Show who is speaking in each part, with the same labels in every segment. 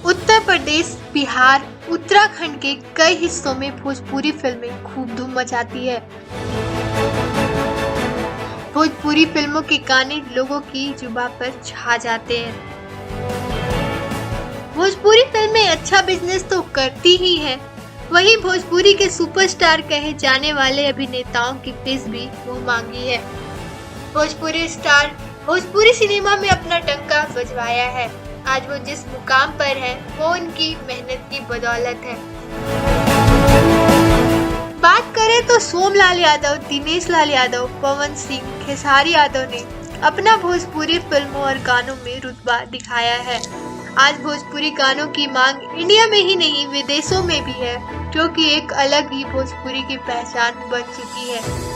Speaker 1: उत्तर प्रदेश, बिहार, उत्तराखंड के कई हिस्सों में भोजपुरी फिल्में खूब धूम मचाती है। भोजपुरी फिल्मों के गाने लोगों की जुबान पर छा जाते हैं। भोजपुरी फिल्में अच्छा बिजनेस तो करती ही हैं, वहीं भोजपुरी के सुपरस्टार कहे जाने वाले अभिनेताओं की फीस भी मुंह मांगी है। भोजपुरी स्टार भोजपुरी सिनेमा में अपना डंका बजवाया है। आज वो जिस मुकाम पर है वो उनकी मेहनत की बदौलत है। बात करें तो सोमलाल यादव, दिनेश लाल यादव, पवन सिंह, खेसारी यादव ने अपना भोजपुरी फिल्मों और गानों में रुतबा दिखाया है। आज भोजपुरी गानों की मांग इंडिया में ही नहीं विदेशों में भी है, जो कि एक अलग ही भोजपुरी की पहचान बन चुकी है।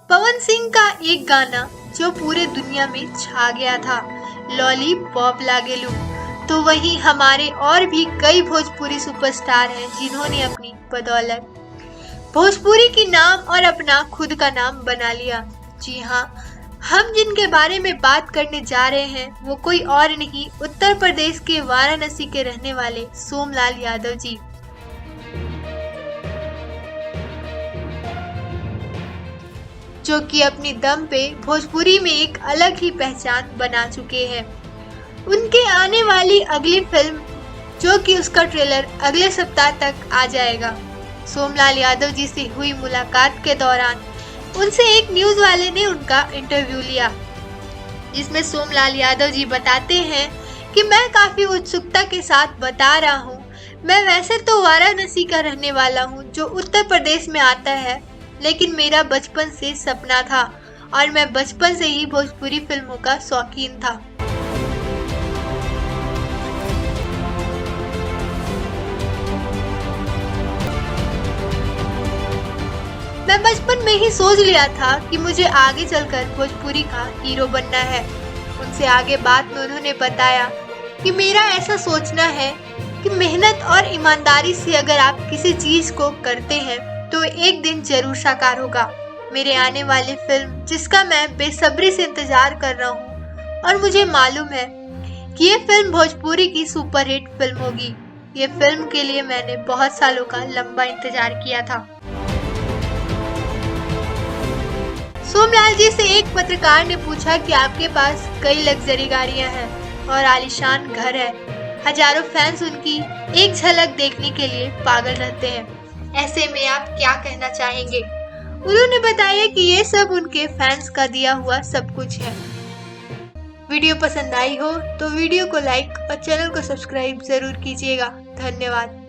Speaker 1: पवन सिंह का एक गाना जो पूरे दुनिया में छा गया था, लॉलीपॉप लागेलू, तो वहीं हमारे और भी कई भोजपुरी सुपरस्टार हैं जिन्होंने अपनी बदौलत भोजपुरी की नाम और अपना खुद का नाम बना लिया। जी हाँ, हम जिनके बारे में बात करने जा रहे हैं वो कोई और नहीं, उत्तर प्रदेश के वाराणसी के रहने वाले सोमलाल यादव जी। जो कि अपनी दम पे भोजपुरी में एक अलग ही पहचान बना चुके हैं। उनके आने वाली अगली फिल्म, जो कि उसका ट्रेलर अगले सप्ताह तक आ जाएगा। सोमलाल यादव जी से हुई मुलाकात के दौरान उनसे एक न्यूज वाले ने उनका इंटरव्यू लिया, जिसमें सोमलाल यादव जी बताते हैं कि मैं काफी उत्सुकता के साथ बता रहा हूँ, मैं वैसे तो वाराणसी का रहने वाला हूँ जो उत्तर प्रदेश में आता है, लेकिन मेरा बचपन से सपना था और मैं बचपन से ही भोजपुरी फिल्मों का शौकीन था। मैं बचपन में ही सोच लिया था कि मुझे आगे चलकर भोजपुरी का हीरो बनना है। उनसे आगे बात में उन्होंने बताया कि मेरा ऐसा सोचना है कि मेहनत और ईमानदारी से अगर आप किसी चीज को करते हैं तो एक दिन जरूर साकार होगा। मेरे आने वाली फिल्म जिसका मैं बेसब्री से इंतजार कर रहा हूँ और मुझे मालूम है कि ये फिल्म भोजपुरी की सुपरहिट फिल्म होगी। ये फिल्म के लिए मैंने बहुत सालों का लंबा इंतजार किया था। सोमलाल जी से एक पत्रकार ने पूछा कि आपके पास कई लग्जरी गाड़ियां हैं और आलीशान घर है, हजारों फैंस उनकी एक झलक देखने के लिए पागल रहते हैं, ऐसे में आप क्या कहना चाहेंगे? उन्होंने बताया कि ये सब उनके फैंस का दिया हुआ सब कुछ है। वीडियो पसंद आई हो तो वीडियो को लाइक और चैनल को सब्सक्राइब जरूर कीजिएगा। धन्यवाद।